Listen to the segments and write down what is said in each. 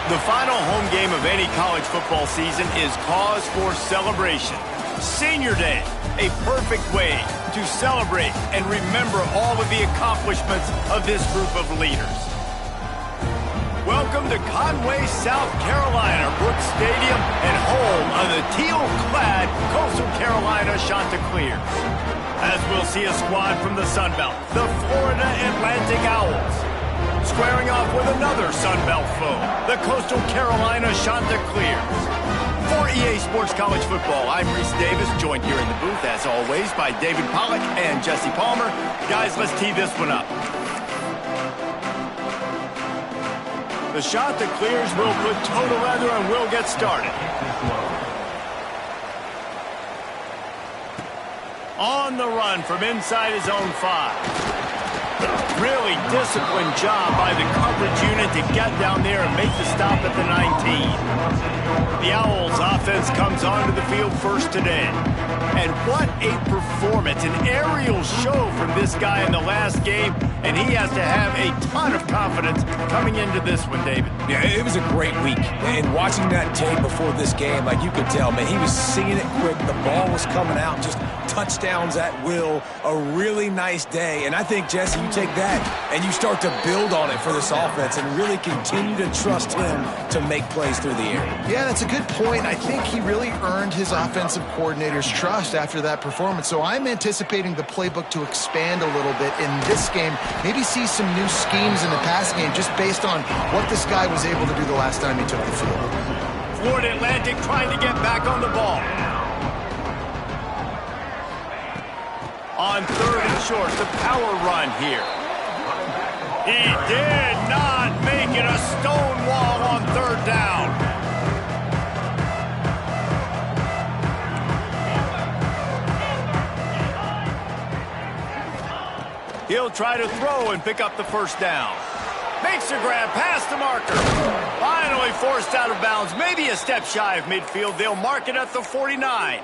The final home game of any college football season is cause for celebration. Senior Day, a perfect way to celebrate and remember all of the accomplishments of this group of leaders. Welcome to Conway, South Carolina, Brooks Stadium, and home of the teal-clad Coastal Carolina Chanticleers. As we'll see a squad from the Sun Belt, the Florida Atlantic Owls, squaring off with another Sun Belt foe, the Coastal Carolina Chanticleers. For EA Sports College Football, I'm Reese Davis, joined here in the booth, as always, by David Pollack and Jesse Palmer. Guys, let's tee this one up. The Chanticleers will put toe to leather and we'll get started. On the run from inside his own 5. Really disciplined job by the coverage unit to get down there and make the stop at the 19. The Owls offense comes onto the field first today. And what a performance, an aerial show from this guy in the last game, and he has to have a ton of confidence coming into this one, David. Yeah, it was a great week. And watching that tape before this game, like you could tell, man, he was seeing it quick. The ball was coming out, just touchdowns at will. A really nice day. And I think, Jesse, you take that and you start to build on it for this offense and really continue to trust him to make plays through the air. Yeah, that's a good point. I think he really earned his offensive coordinator's trust after that performance. So I'm anticipating the playbook to expand a little bit in this game. Maybe see some new schemes in the passing game just based on what this guy was able to do the last time he took the field. Florida Atlantic trying to get back on the ball. On 3rd and short, the power run here. He did not make it a stone wall on 3rd down. He'll try to throw and pick up the 1st down. Makes a grab past the marker. Finally forced out of bounds. Maybe a step shy of midfield. They'll mark it at the 49.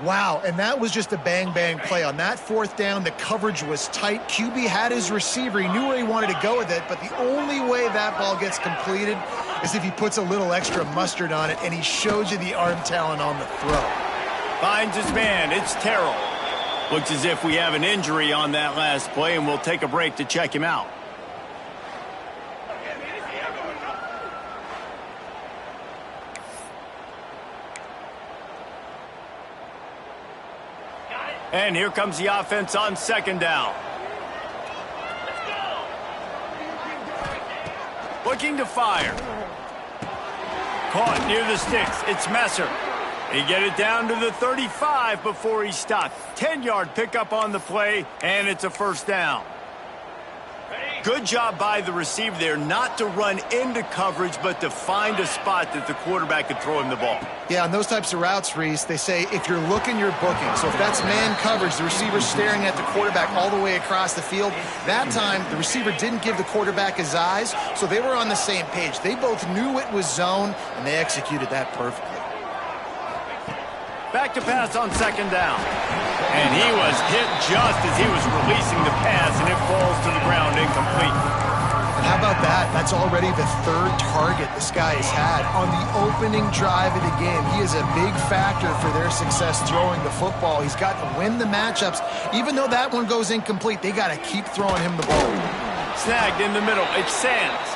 Wow, and that was just a bang-bang play. On that 4th down, the coverage was tight. QB had his receiver. He knew where he wanted to go with it, but the only way that ball gets completed is if he puts a little extra mustard on it, and he shows you the arm talent on the throw. Finds his man. It's Terrell. Looks as if we have an injury on that last play, and we'll take a break to check him out. And here comes the offense on 2nd down. Looking to fire. Caught near the sticks. It's Messer. He get it down to the 35 before he stopped. 10-yard pickup on the play, and it's a 1st down. Good job by the receiver there not to run into coverage, but to find a spot that the quarterback could throw him the ball. Yeah, on those types of routes, Reese, they say if you're looking, you're booking. So if that's man coverage, the receiver's staring at the quarterback all the way across the field. That time, the receiver didn't give the quarterback his eyes, so they were on the same page. They both knew it was zone, and they executed that perfectly. Back to pass on 2nd down. And he was hit just as he was releasing the pass, and it falls to the ground incomplete. And how about that? That's already the 3rd target this guy has had on the opening drive of the game. He is a big factor for their success throwing the football. He's got to win the matchups. Even though that one goes incomplete, they got to keep throwing him the ball. Snagged in the middle. It's Sands.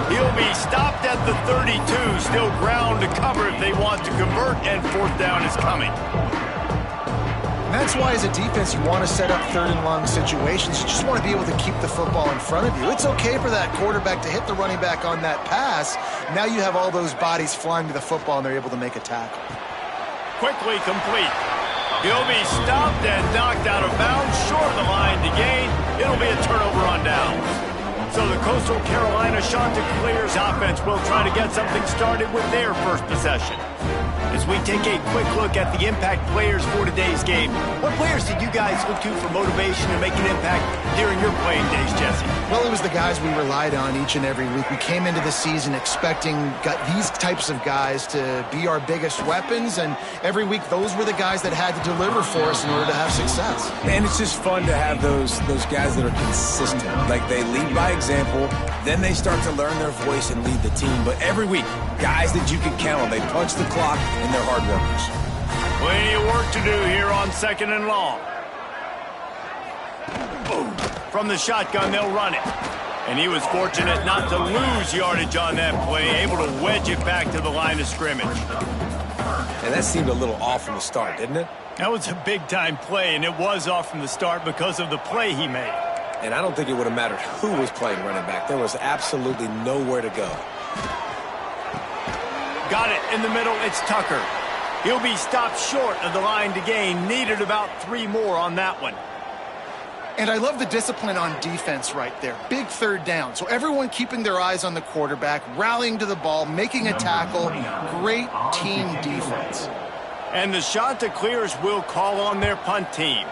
He'll be stopped at the 32. Still ground to cover if they want to convert, and 4th down is coming. And that's why, as a defense, you want to set up 3rd and long situations. You just want to be able to keep the football in front of you. It's okay for that quarterback to hit the running back on that pass. Now you have all those bodies flying to the football, and they're able to make a tackle. Quickly complete. He'll be stopped and knocked out of bounds, short of the line to gain. It'll be a turnover on downs. So the Coastal Carolina Chanticleers offense will try to get something started with their first possession. As we take a quick look at the impact players for today's game, what players did you guys look to for motivation to make an impact during your playing days, Jesse? Well, it was the guys we relied on each and every week. We came into the season expecting these types of guys to be our biggest weapons, and every week those were the guys that had to deliver for us in order to have success. And it's just fun to have those guys that are consistent. Like, they lead by example, then they start to learn their voice and lead the team. But every week, guys that you can count on, they punch the clock and they're hard workers. Plenty of work to do here on 2nd and long. Boom. From the shotgun, they'll run it. And he was fortunate not to lose yardage on that play, able to wedge it back to the line of scrimmage. And that seemed a little off from the start, didn't it? That was a big-time play, and it was off from the start because of the play he made. And I don't think it would have mattered who was playing running back. There was absolutely nowhere to go. Got it in the middle. It's Tucker. He'll be stopped short of the line to gain. Needed about 3 more on that one. And I love the discipline on defense right there. Big 3rd down. So everyone keeping their eyes on the quarterback, rallying to the ball, making a tackle. Great team defense. And the Chanticleers will call on their punt team.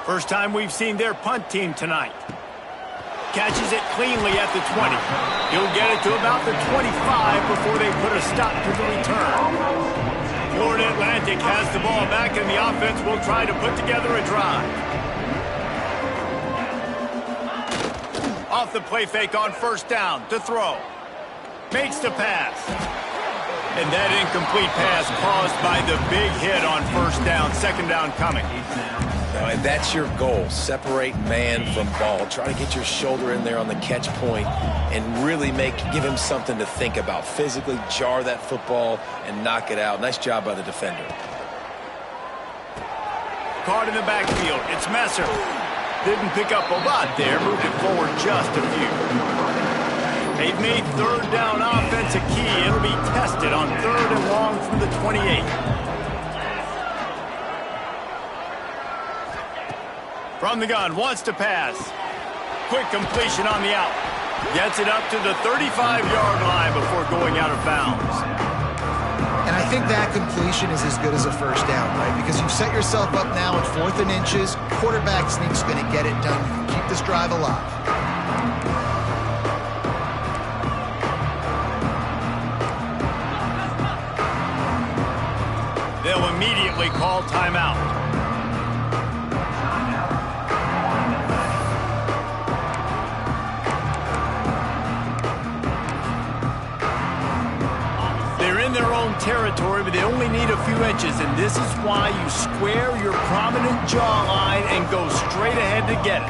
First time we've seen their punt team tonight. Catches it cleanly at the 20. He'll get it to about the 25 before they put a stop to the return. Florida Atlantic has the ball back, and the offense will try to put together a drive. Off the play fake on 1st down to throw. Makes the pass. And that incomplete pass caused by the big hit on 1st down. 2nd down coming. And that's your goal. Separate man from ball. Try to get your shoulder in there on the catch point and really give him something to think about. Physically jar that football and knock it out. Nice job by the defender. Caught in the backfield. It's Messer. Didn't pick up a lot there. Moved it forward just a few. They've made 3rd down offense a key. It'll be tested on 3rd and long from the 28. From the gun, wants to pass. Quick completion on the out. Gets it up to the 35-yard line before going out of bounds. And I think that completion is as good as a 1st down, right? Because you've set yourself up now at 4th and inches. Quarterback sneak's going to get it done. Keep this drive alive. They'll immediately call timeout. Their own territory, but they only need a few inches, and this is why you square your prominent jawline and go straight ahead to get it.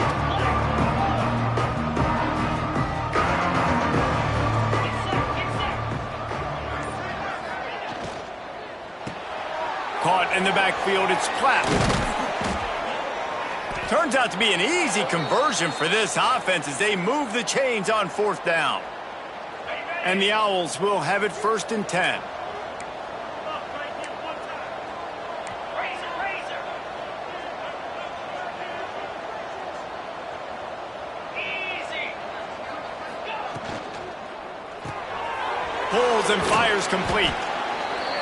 Caught in the backfield, it's Platt. Turns out to be an easy conversion for this offense as they move the chains on 4th down. And the Owls will have it 1st and 10. Pulls and fires complete.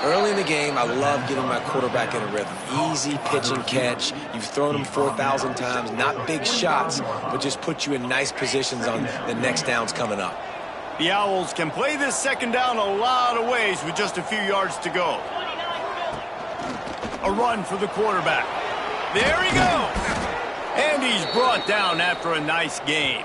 Early in the game, I love getting my quarterback in a rhythm. Easy pitch and catch. You've thrown them 4,000 times. Not big shots, but just put you in nice positions on the next downs coming up. The Owls can play this 2nd down a lot of ways with just a few yards to go. A run for the quarterback. There he goes. And he's brought down after a nice gain.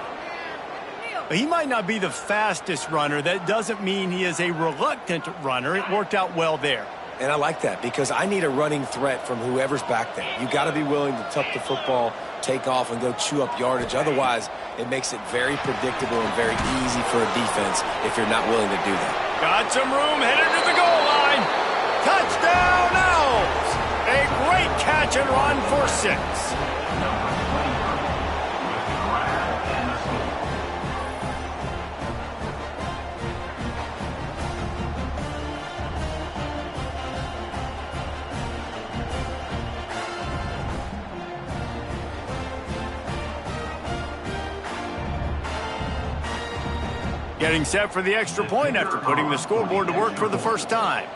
He might not be the fastest runner. That doesn't mean he is a reluctant runner. It worked out well there. And I like that because I need a running threat from whoever's back there. You got to be willing to tuck the football, take off, and go chew up yardage. Otherwise, it makes it very predictable and very easy for a defense if you're not willing to do that. Got some room, headed to the goal line. Touchdown, Owls! A great catch and run for 6. Getting set for the extra point after putting the scoreboard to work for the first time.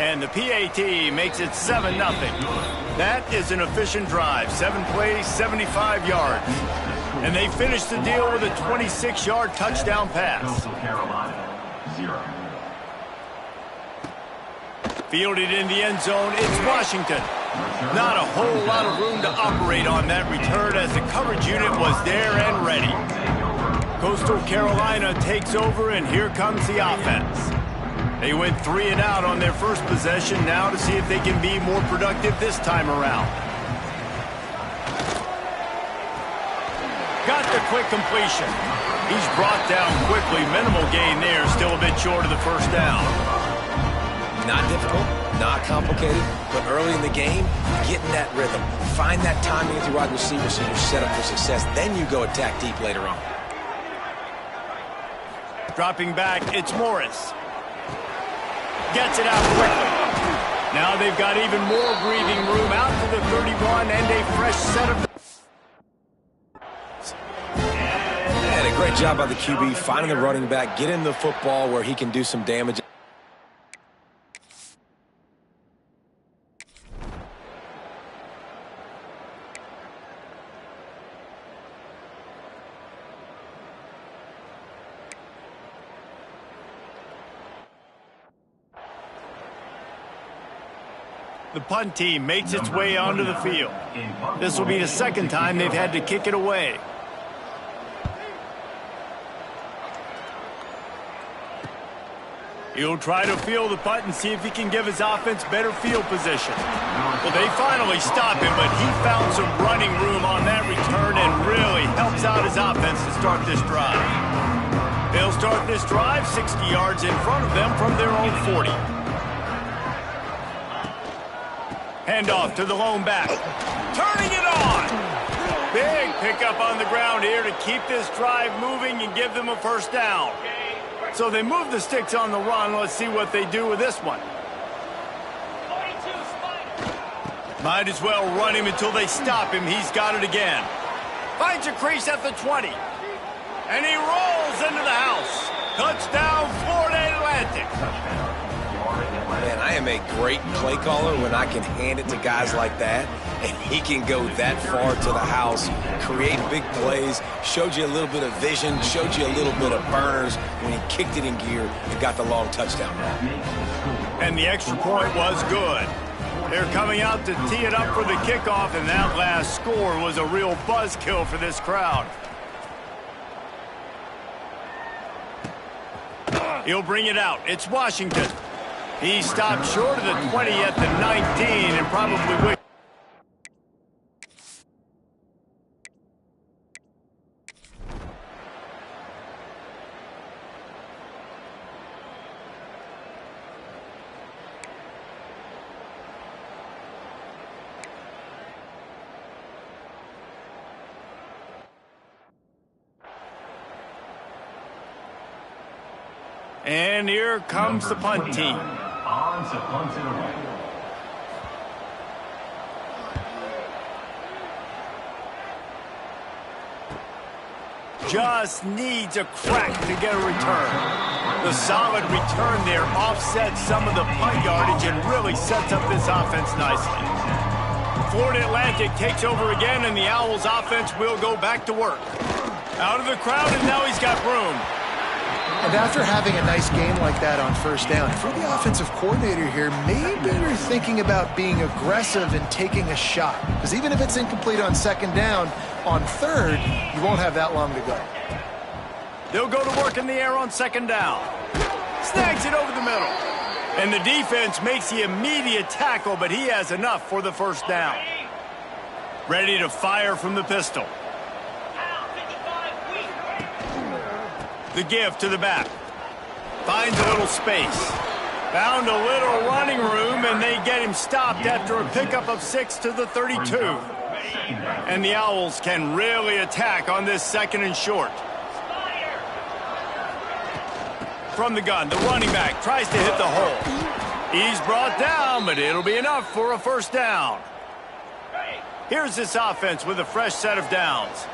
And the PAT makes it 7-0. That is an efficient drive. 7 plays, 75 yards. And they finish the deal with a 26-yard touchdown pass. Fielded in the end zone, it's Washington. Not a whole lot of room to operate on that return as the coverage unit was there and ready. Coastal Carolina takes over, and here comes the offense. They went 3 and out on their first possession, now to see if they can be more productive this time around. Got the quick completion. He's brought down quickly. Minimal gain there, still a bit short of the first down. Not difficult, not complicated, but early in the game, get in that rhythm. Find that timing with your wide receiver so you're set up for success. Then you go attack deep later on. Dropping back, it's Morris. Gets it out quickly. Now they've got even more breathing room out to the 31 and a fresh set of... And a great job by the QB finding the running back, getting the football where he can do some damage. The punt team makes its way onto the field. This will be the second time they've had to kick it away. He'll try to field the punt and see if he can give his offense better field position. Well, they finally stop him, but he found some running room on that return and really helps out his offense to start this drive. They'll start this drive 60 yards in front of them from their own 40. Handoff to the lone back. Turning it on. Big pickup on the ground here to keep this drive moving and give them a first down. So they move the sticks on the run. Let's see what they do with this one. Might as well run him until they stop him. He's got it again. Finds a crease at the 20. And he rolls into the house. Touchdown, Florida Atlantic. Man, I am a great play caller when I can hand it to guys like that, and he can go that far to the house, create big plays, showed you a little bit of vision, showed you a little bit of burners when he kicked it in gear and got the long touchdown. And the extra point was good. They're coming out to tee it up for the kickoff, and that last score was a real buzzkill for this crowd. He'll bring it out. It's Washington. He stopped short of the 20 at the 19 and probably will. And here comes the punt team. On to punt it away. Just needs a crack to get a return. The solid return there offsets some of the punt yardage and really sets up this offense nicely. Florida Atlantic takes over again, and the Owls offense will go back to work. Out of the crowd, and now he's got room. And after having a nice game like that on first down, if you're the offensive coordinator here, maybe you're thinking about being aggressive and taking a shot. Because even if it's incomplete on second down, on third, you won't have that long to go. They'll go to work in the air on second down. Snags it over the middle. And the defense makes the immediate tackle, but he has enough for the first down. Ready to fire from the pistol. The give to the back. Finds a little space. Found a little running room, and they get him stopped after a pickup of 6 to the 32. And the Owls can really attack on this second and short. From the gun, the running back tries to hit the hole. He's brought down, but it'll be enough for a first down. Here's this offense with a fresh set of downs.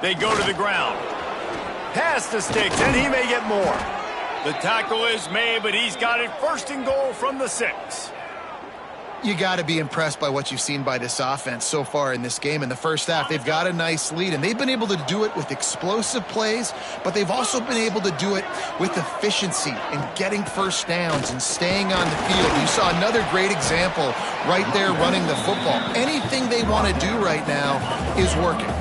They go to the ground. Pass the sticks, and he may get more. The tackle is made, but he's got it first and goal from the 6. You got to be impressed by what you've seen by this offense so far in this game. In the first half, they've got a nice lead, and they've been able to do it with explosive plays, but they've also been able to do it with efficiency and getting first downs and staying on the field. You saw another great example right there running the football. Anything they want to do right now is working.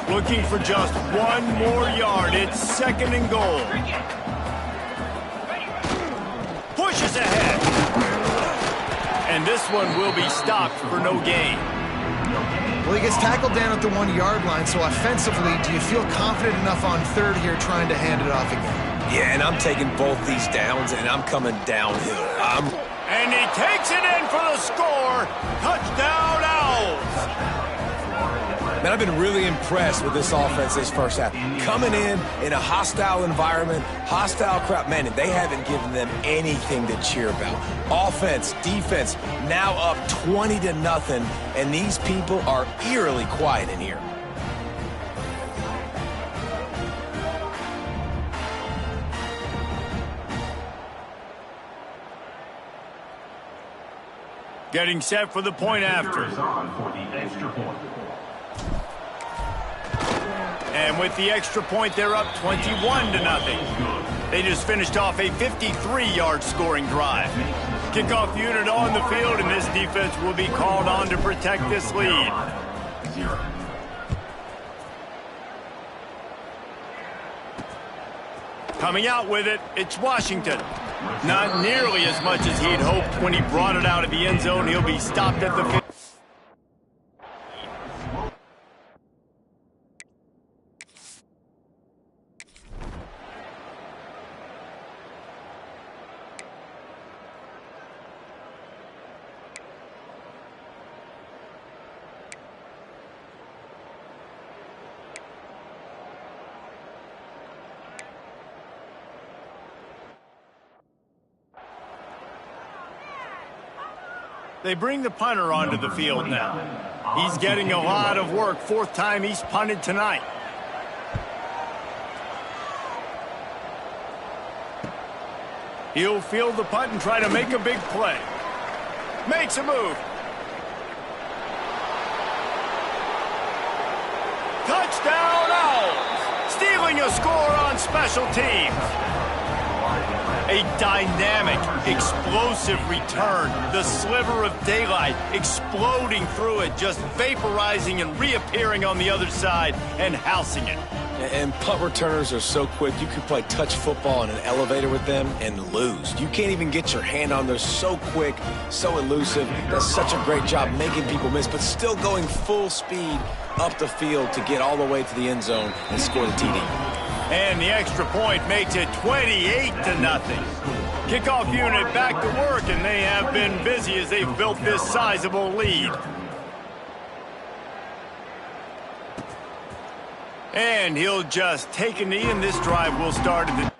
Looking for just one more yard. It's second and goal. Pushes ahead. And this one will be stopped for no gain. Well, he gets tackled down at the 1-yard line, so offensively, do you feel confident enough on third here trying to hand it off again? Yeah, and I'm taking both these downs, and I'm coming downhill. And he takes it in for the score. Touchdown, Owls. Man, I've been really impressed with this offense this first half. Coming in a hostile environment, hostile crowd, man, and they haven't given them anything to cheer about. Offense, defense, now up 20-0, and these people are eerily quiet in here. Getting set for the point after. And with the extra point, they're up 21-0. They just finished off a 53-yard scoring drive. Kickoff unit on the field, and this defense will be called on to protect this lead. Coming out with it, it's Washington. Not nearly as much as he'd hoped when he brought it out of the end zone. He'll be stopped at the 50. They bring the punter onto the field now. He's getting a lot of work. 4th time he's punted tonight. He'll field the punt and try to make a big play. Makes a move. Touchdown Owls! Stealing a score on special teams. A dynamic, explosive return. The sliver of daylight exploding through it, just vaporizing and reappearing on the other side and housing it. And punt returners are so quick, you could play touch football in an elevator with them and lose. You can't even get your hand on. They're so quick, so elusive. Does such a great job making people miss, but still going full speed up the field to get all the way to the end zone and score the TD. And the extra point makes it 28-0. Kickoff unit back to work, and they have been busy as they've built this sizable lead. And he'll just take a knee, and this drive will start at the...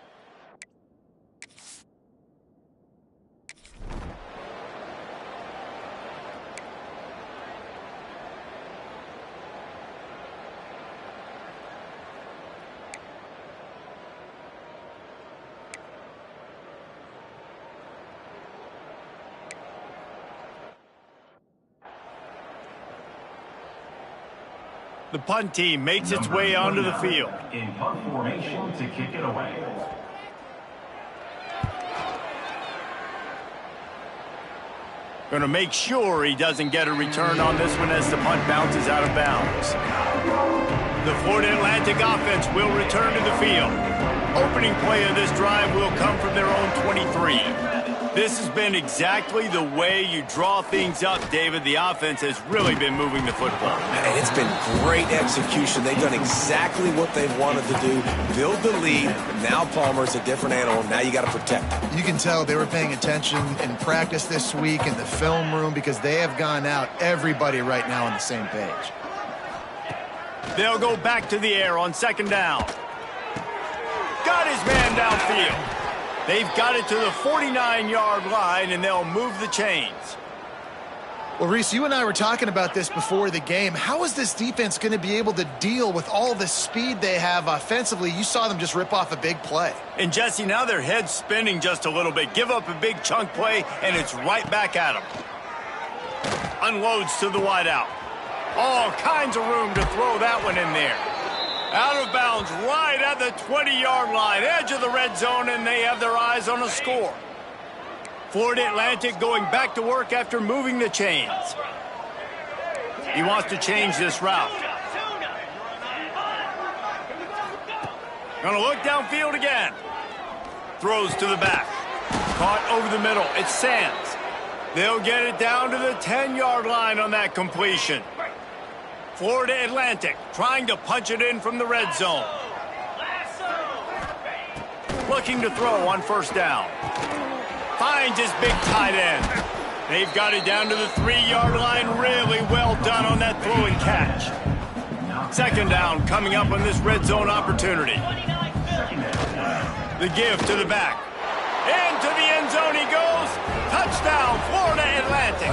The punt team makes its way onto the field. In punt formation to kick it away. Going to make sure he doesn't get a return on this one as the punt bounces out of bounds. The Florida Atlantic offense will return to the field. Opening play of this drive will come from their own 23. This has been exactly the way you draw things up, David. The offense has really been moving the football. And it's been great execution. They've done exactly what they've wanted to do. Build the lead. Now Palmer's a different animal. Now you got to protect him. You can tell they were paying attention in practice this week in the film room because they have gone out, everybody right now on the same page. They'll go back to the air on 2nd down. Got his man downfield. They've got it to the 49-yard line, and they'll move the chains. Well, Reese, you and I were talking about this before the game. How is this defense going to be able to deal with all the speed they have offensively? You saw them just rip off a big play. And, Jesse, now their head's spinning just a little bit. Give up a big chunk play, and it's right back at them. Unloads to the wideout. All kinds of room to throw that one in there. Out of bounds right at the 20-yard line, edge of the red zone, and they have their eyes on a score. Florida Atlantic going back to work after moving the chains. He wants to change this route. Gonna look downfield again. Throws to the back. Caught over the middle. It's Sands. They'll get it down to the 10-yard line on that completion. Florida Atlantic trying to punch it in from the red zone. Looking to throw on first down. Finds his big tight end. They've got it down to the 3-yard line. Really well done on that throw and catch. Second down coming up on this red zone opportunity. The give to the back. Into the end zone he goes. Touchdown, Florida Atlantic.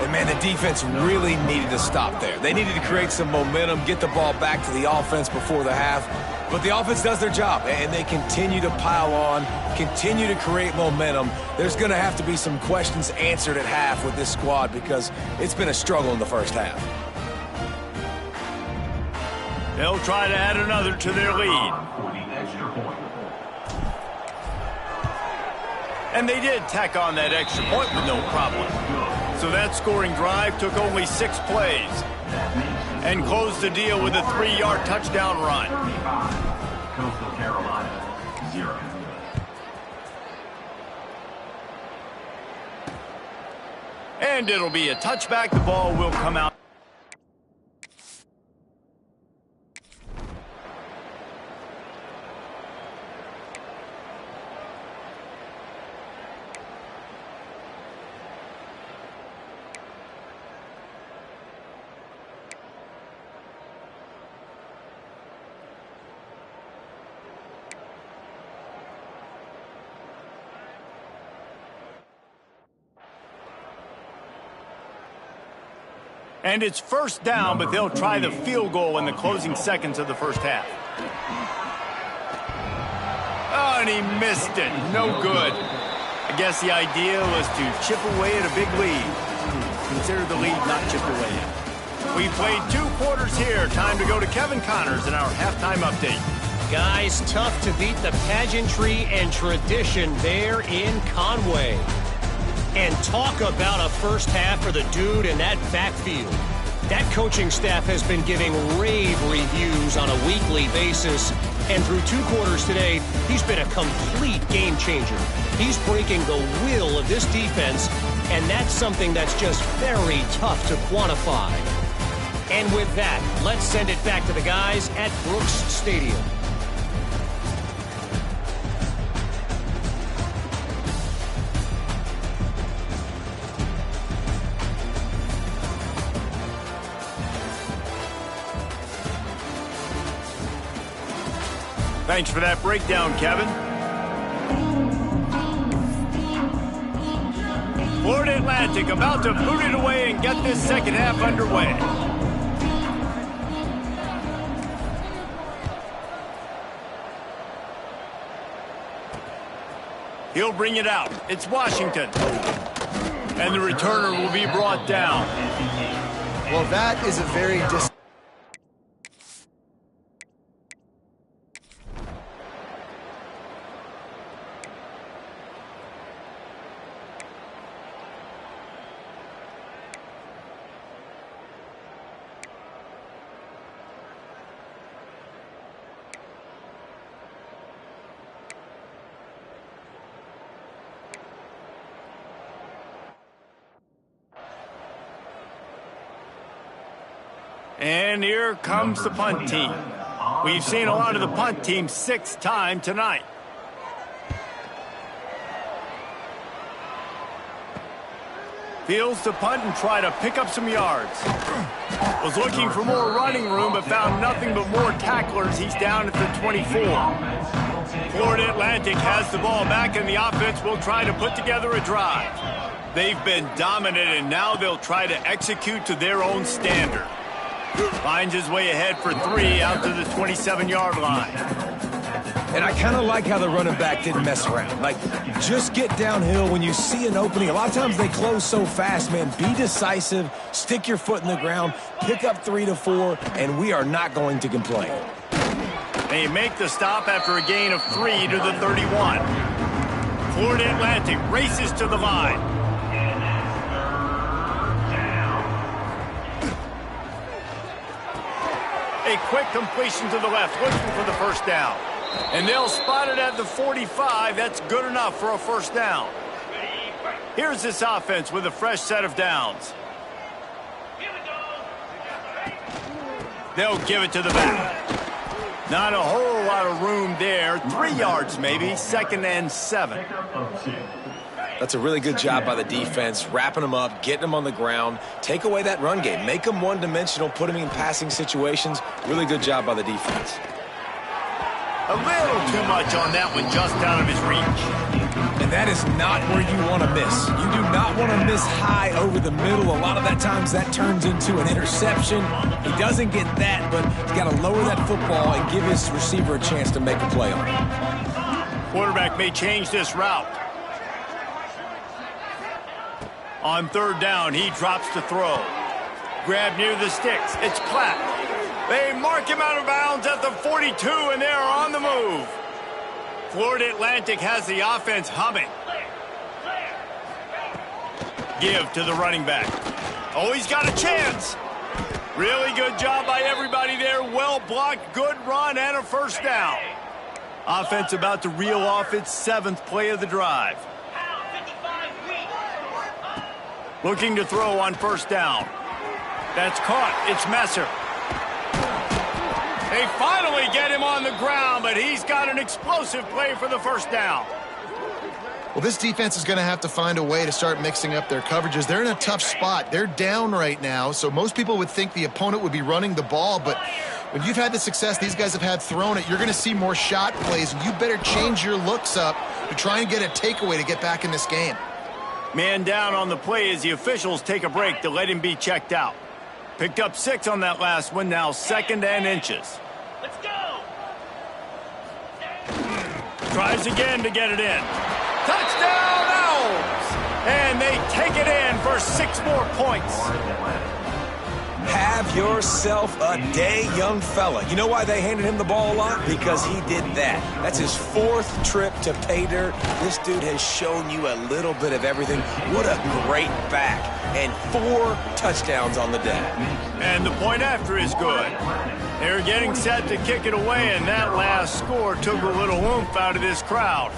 And, man, the defense really needed to stop there. They needed to create some momentum, get the ball back to the offense before the half. But the offense does their job, and they continue to pile on, continue to create momentum. There's going to have to be some questions answered at half with this squad because it's been a struggle in the first half. They'll try to add another to their lead. And they did tack on that extra point with no problem. So that scoring drive took only 6 plays and closed the deal with a 3-yard touchdown run. Coastal Carolina, 0. And it'll be a touchback. The ball will come out. And it's first down, but they'll try the field goal in the closing seconds of the first half. Oh, and he missed it. No good. I guess the idea was to chip away at a big lead. Consider the lead not chipped away yet. We played 2 quarters here. Time to go to Kevin Connors in our halftime update. Guys, tough to beat the pageantry and tradition there in Conway. And talk about a first half for the dude in that backfield. That coaching staff has been giving rave reviews on a weekly basis. And through 2 quarters today, he's been a complete game changer. He's breaking the will of this defense, and that's something that's just very tough to quantify. And with that, let's send it back to the guys at Brooks Stadium. Thanks for that breakdown, Kevin. Florida Atlantic about to boot it away and get this second half underway. He'll bring it out. It's Washington. And the returner will be brought down. Well, that is a very And here comes the punt team. We've seen a lot of the punt team 6 times tonight. Fields to punt and try to pick up some yards. Was looking for more running room, but found nothing but more tacklers. He's down at the 24. Florida Atlantic has the ball back, and the offense will try to put together a drive. They've been dominant, and now they'll try to execute to their own standard. Finds his way ahead for 3 out to the 27-yard line. And I kind of like how the running back didn't mess around. Like, just get downhill when you see an opening. A lot of times they close so fast, man. Be decisive, stick your foot in the ground, pick up 3 to 4, and we are not going to complain. They make the stop after a gain of 3 to the 31. Florida Atlantic races to the line. A quick completion to the left, looking for the first down. And they'll spot it at the 45. That's good enough for a first down. Here's this offense with a fresh set of downs. They'll give it to the back. Not a whole lot of room there. 3 yards maybe, 2nd and 7. That's a really good job by the defense, wrapping them up, getting them on the ground. Take away that run game. Make them one-dimensional, put them in passing situations. Really good job by the defense. A little too much on that one, just out of his reach. And that is not where you want to miss. You do not want to miss high over the middle. A lot of that times that turns into an interception. He doesn't get that, but he's got to lower that football and give his receiver a chance to make a play on it. Quarterback may change this route. On 3rd down, he drops to throw. Grab near the sticks. It's Platt. They mark him out of bounds at the 42, and they're on the move. Florida Atlantic has the offense humming. Give to the running back. Oh, he's got a chance. Really good job by everybody there. Well blocked, good run, and a first down. Offense about to reel off its 7th play of the drive. Looking to throw on first down. That's caught. It's Messer. They finally get him on the ground, but he's got an explosive play for the first down. Well, this defense is going to have to find a way to start mixing up their coverages. They're in a tough spot. They're down right now, so most people would think the opponent would be running the ball, but when you've had the success these guys have had throwing it, you're going to see more shot plays, and you better change your looks up to try and get a takeaway to get back in this game. Man down on the play as the officials take a break to let him be checked out. Picked up 6 on that last one, now 2nd and inches. Let's go! Tries again to get it in. Touchdown Owls! And they take it in for 6 more points. Have yourself a day, young fella. You know why they handed him the ball a lot? Because he did that. That's his 4th trip to pay dirt. This dude has shown you a little bit of everything. What a great back. And 4 touchdowns on the day. And the point after is good. They're getting set to kick it away, and that last score took a little oomph out of this crowd.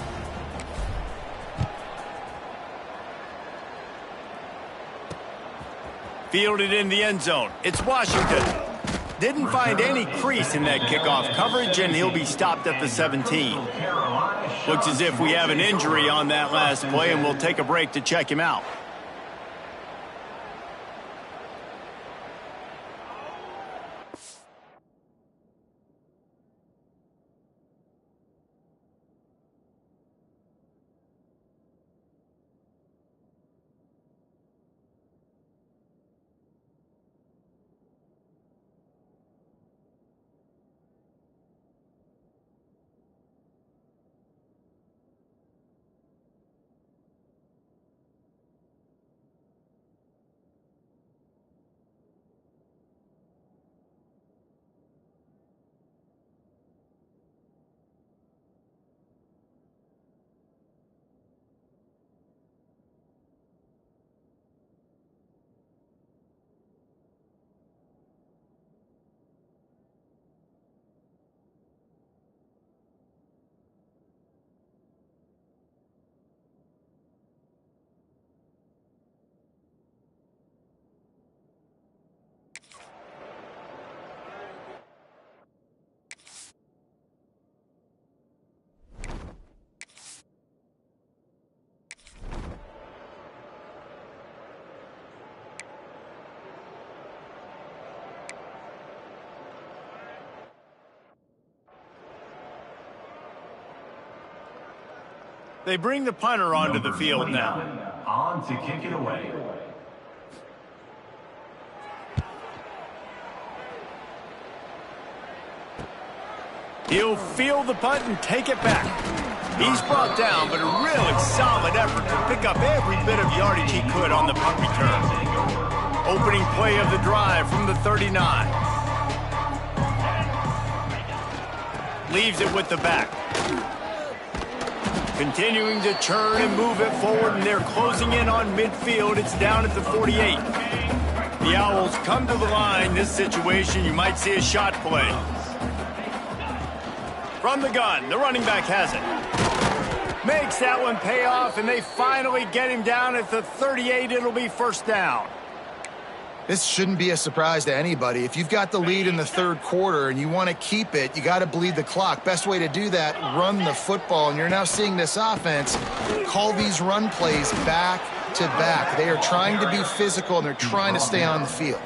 Fielded in the end zone. It's Washington. Didn't find any crease in that kickoff coverage, and he'll be stopped at the 17. Looks as if we have an injury on that last play, and we'll take a break to check him out. They bring the punter onto the field now. on to kick it away. He'll field the punt and take it back. He's brought down, but a really solid effort to pick up every bit of yardage he could on the punt return. Opening play of the drive from the 39. Leaves it with the back. Continuing to churn and move it forward, and they're closing in on midfield. It's down at the 48. The Owls come to the line. This situation, you might see a shot play. From the gun, the running back has it. Makes that one pay off, and they finally get him down at the 38. It'll be first down. This shouldn't be a surprise to anybody. If you've got the lead in the third quarter and you want to keep it, you got to bleed the clock. Best way to do that, run the football. And you're now seeing this offense call these run plays back to back. They are trying to be physical, and they're trying to stay on the field.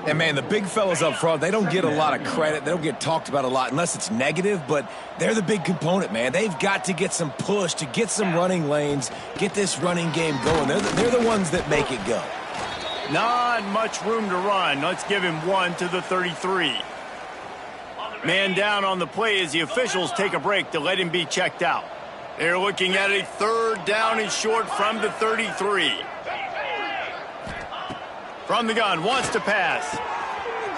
And, man, the big fellas up front, they don't get a lot of credit. They don't get talked about a lot unless it's negative, but they're the big component, man. They've got to get some push, to get some running lanes, get this running game going. They're the ones that make it go. Not much room to run. Let's give him one to the 33. Man down on the play as the officials take a break to let him be checked out. They're looking at a third down and short from the 33. From the gun, wants to pass.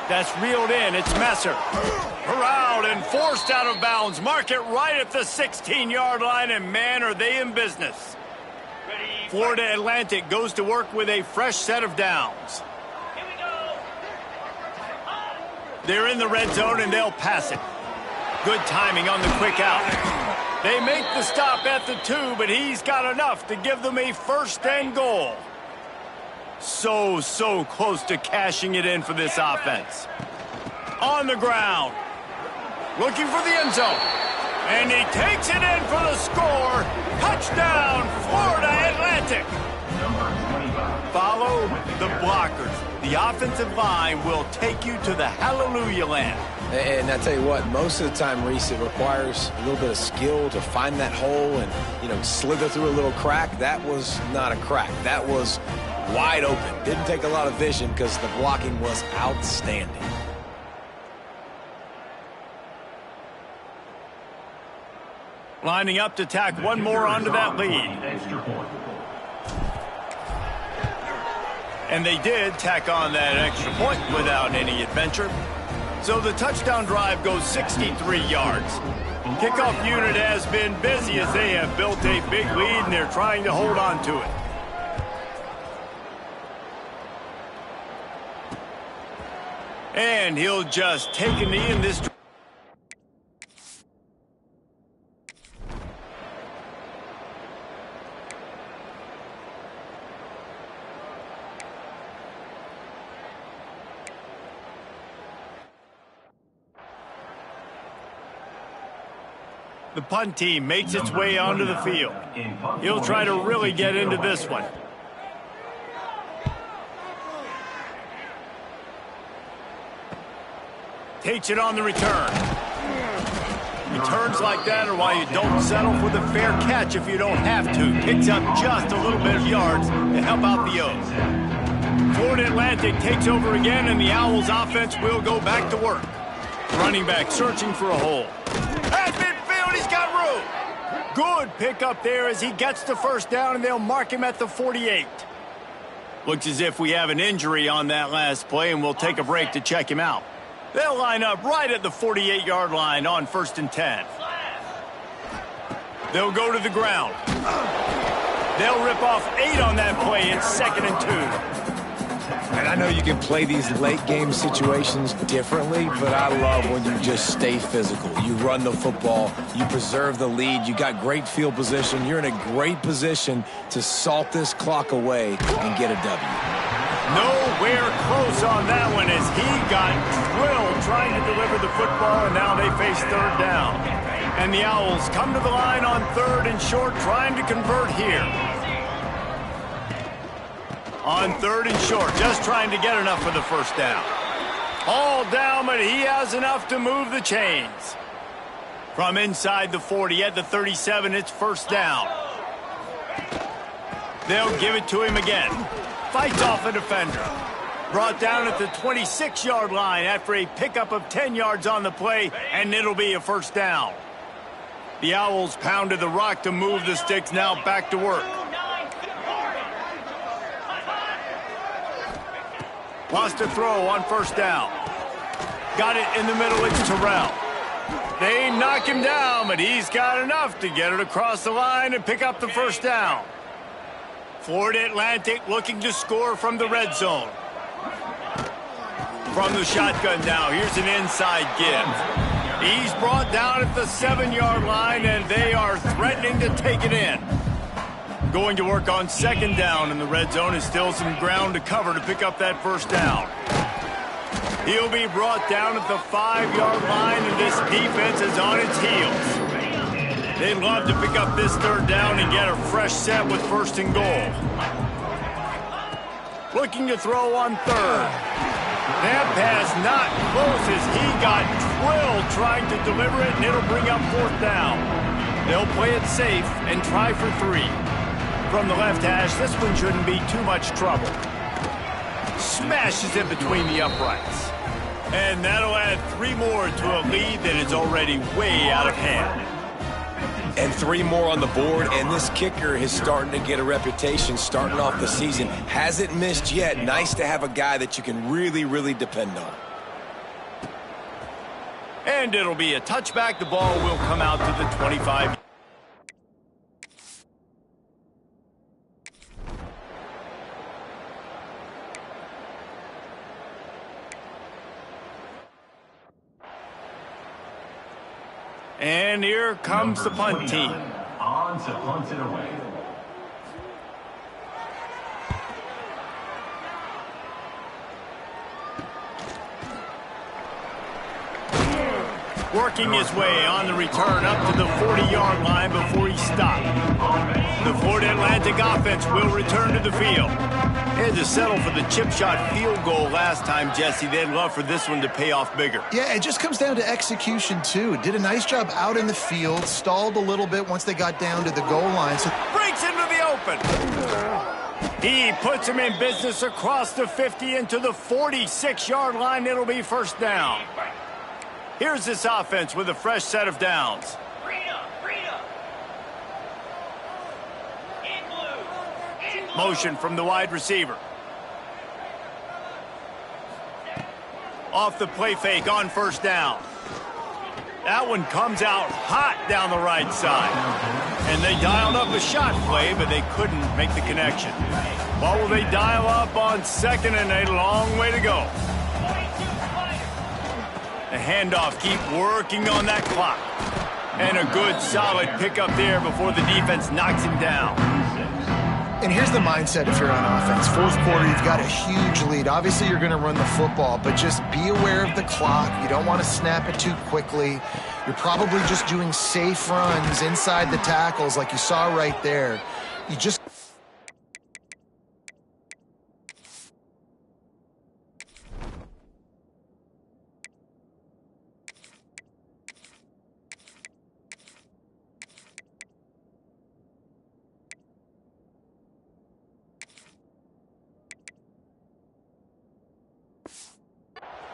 That's reeled in. It's Messer. Corralled and forced out of bounds. Mark it right at the 16-yard line, and man, are they in business. Florida Atlantic goes to work with a fresh set of downs. They're in the red zone, and they'll pass it. Good timing on the quick out. They make the stop at the 2, but he's got enough to give them a first and goal. So close to cashing it in for this offense. On the ground. Looking for the end zone. And he takes it in for the score. Touchdown, Florida Atlantic. Follow the blockers. The offensive line will take you to the hallelujah land. And I tell you what, most of the time, Reese, it requires a little bit of skill to find that hole and, slither through a little crack. That was not a crack. That was wide open. Didn't take a lot of vision because the blocking was outstanding. Lining up to tack one more onto that lead. And they did tack on that extra point without any adventure. So the touchdown drive goes 63 yards. Kickoff unit has been busy as they have built a big lead, and they're trying to hold on to it. And he'll just take a knee in this. The punt team makes its way onto the field. He'll try to really get into this one. Takes it on the return. Returns like that are why you don't settle for the fair catch if you don't have to. Picks up just a little bit of yards to help out the O's. Florida Atlantic takes over again, and the Owls offense will go back to work. Running back searching for a hole. At midfield, he's got room. Good pickup there as he gets the first down, and they'll mark him at the 48. Looks as if we have an injury on that last play, and we'll take a break to check him out. They'll line up right at the 48-yard line on 1st and 10. They'll go to the ground. They'll rip off 8 on that play. It's 2nd and 2. And I know you can play these late-game situations differently, but I love when you just stay physical. You run the football. You preserve the lead. You got great field position. You're in a great position to salt this clock away and get a W. Nowhere close on that one as he got drilled trying to deliver the football, and now they face 3rd down. And the Owls come to the line on 3rd and short, trying to convert here. On 3rd and short, just trying to get enough for the first down. All down, but he has enough to move the chains. From inside the 40 at the 37, it's 1st down. They'll give it to him again. Fights off a defender. Brought down at the 26-yard line after a pickup of 10 yards on the play, and it'll be a first down. The Owls pounded the rock to move the sticks, now back to work. Wants to throw on first down. Got it in the middle, it's Terrell. They knock him down, but he's got enough to get it across the line and pick up the first down. Florida Atlantic looking to score from the red zone. From the shotgun now, here's an inside give. He's brought down at the 7-yard line, and they are threatening to take it in. Going to work on second down in the red zone is still some ground to cover to pick up that first down. He'll be brought down at the 5-yard line, and this defense is on its heels. They'd love to pick up this third down and get a fresh set with first and goal. Looking to throw on third. That pass not close as he got drilled trying to deliver it, and it'll bring up fourth down. They'll play it safe and try for 3. From the left hash, this one shouldn't be too much trouble. Smashes it between the uprights. And that'll add 3 more to a lead that is already way out of hand. And 3 more on the board, and this kicker is starting to get a reputation starting off the season. Hasn't missed yet. Nice to have a guy that you can really, really depend on. And it'll be a touchback. The ball will come out to the 25. And here comes the punt team. On to punt it away. Working his way on the return up to the 40-yard line before he stopped. The Florida Atlantic offense will return to the field. They had to settle for the chip shot field goal last time, Jesse. They'd love for this one to pay off bigger. Yeah, it just comes down to execution, too. Did a nice job out in the field, stalled a little bit once they got down to the goal line. So breaks into the open. He puts him in business across the 50 into the 46-yard line. It'll be first down. Here's this offense with a fresh set of downs. Motion from the wide receiver. Off the play fake on first down. That one comes out hot down the right side. And they dialed up a shot play, but they couldn't make the connection. What will they dial up on second, and a long way to go? The handoff, keep working on that clock. And a good, solid pickup there before the defense knocks him down. And here's the mindset if you're on offense. Fourth quarter, you've got a huge lead. Obviously, you're going to run the football, but just be aware of the clock. You don't want to snap it too quickly. You're probably just doing safe runs inside the tackles like you saw right there. You just...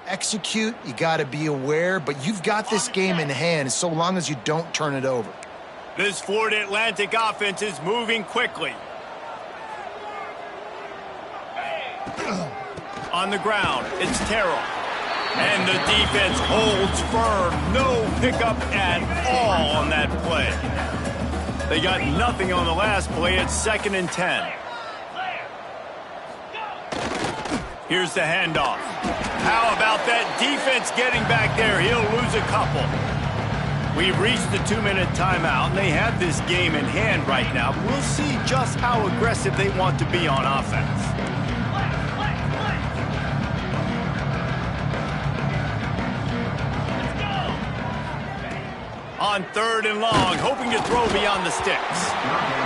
execute, you got to be aware, but you've got this game in hand so long as you don't turn it over. This Florida Atlantic offense is moving quickly. On the ground, it's Terrell. And the defense holds firm. No pickup at all on that play. They got nothing on the last play. It's 2nd and 10. Here's the handoff. How about that defense getting back there? He'll lose a couple. We've reached the 2-minute timeout, and they have this game in hand right now. We'll see just how aggressive they want to be on offense. On 3rd and long, hoping to throw beyond the sticks.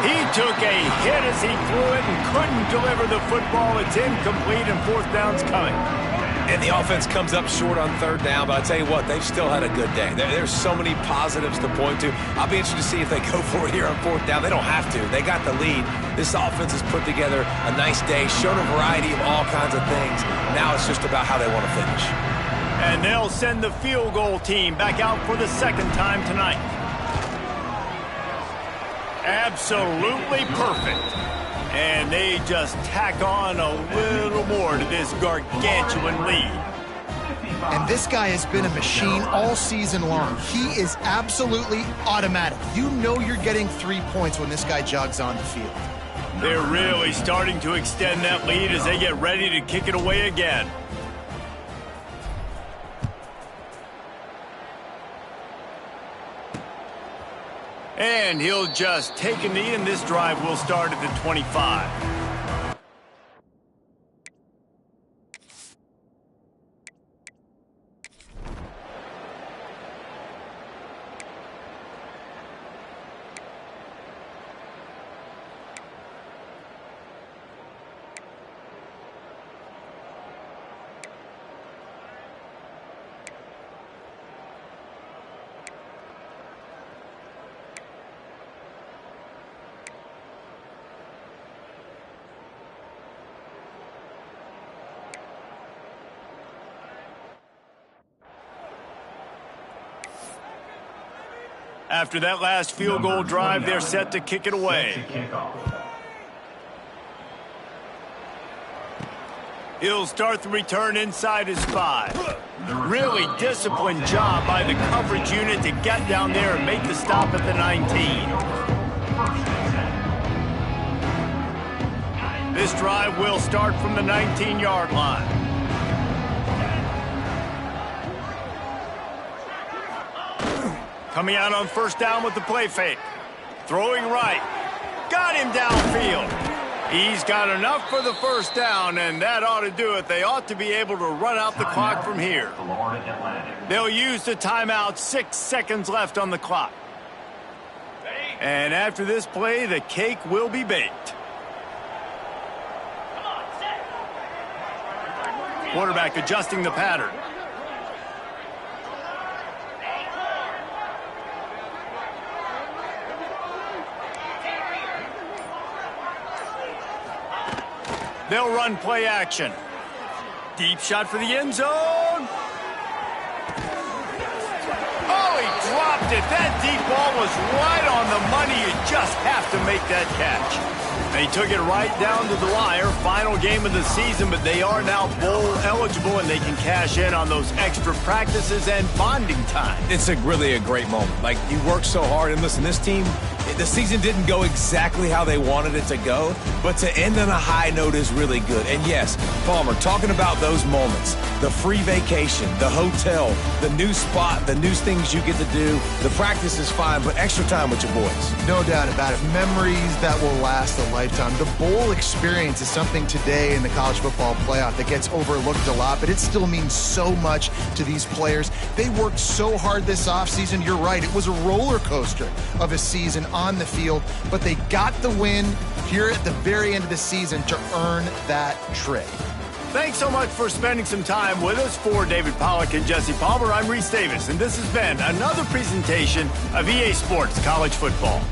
He took a hit as he threw it and couldn't deliver the football. It's incomplete, and 4th down's coming. And the offense comes up short on third down, but I'll tell you what, they've still had a good day. There's so many positives to point to. I'll be interested to see if they go for it here on fourth down. They don't have to. They got the lead. This offense has put together a nice day, shown a variety of all kinds of things. Now it's just about how they want to finish. And they'll send the field goal team back out for the second time tonight. Absolutely perfect. And they just tack on a little more to this gargantuan lead. And this guy has been a machine all season long. He is absolutely automatic. You know you're getting 3 points when this guy jogs on the field. They're really starting to extend that lead as they get ready to kick it away again. And he'll just take a knee, and this drive will start at the 25. After that last field goal drive, they're set to kick it away. He'll start the return inside his 5. Really disciplined job by the coverage unit to get down there and make the stop at the 19. This drive will start from the 19-yard line. Coming out on first down with the play fake. Throwing right. Got him downfield. He's got enough for the first down, and that ought to do it. They ought to be able to run out the clock from here. They'll use the timeout. 6 seconds left on the clock. And after this play, the cake will be baked. Quarterback adjusting the pattern. They'll run play action. Deep shot for the end zone. Oh, he dropped it. That deep ball was right on the money. You just have to make that catch. They took it right down to the wire. Final game of the season, but they are now bowl eligible, and they can cash in on those extra practices and bonding time. It's really a great moment. Like, you work so hard, and listen, this team, the season didn't go exactly how they wanted it to go, but to end on a high note is really good. And yes, Palmer, talking about those moments, the free vacation, the hotel, the new spot, the new things you get to do, the practice is fine, but extra time with your boys. No doubt about it. Memories that will last a lifetime. The bowl experience is something today in the college football playoff that gets overlooked a lot, but it still means so much to these players. They worked so hard this offseason. You're right. It was a roller coaster of a season on the field, but they got the win here at the very end of the season to earn that trip. Thanks so much for spending some time with us. For David Pollack and Jesse Palmer, I'm Reese Davis, and this has been another presentation of EA Sports College Football.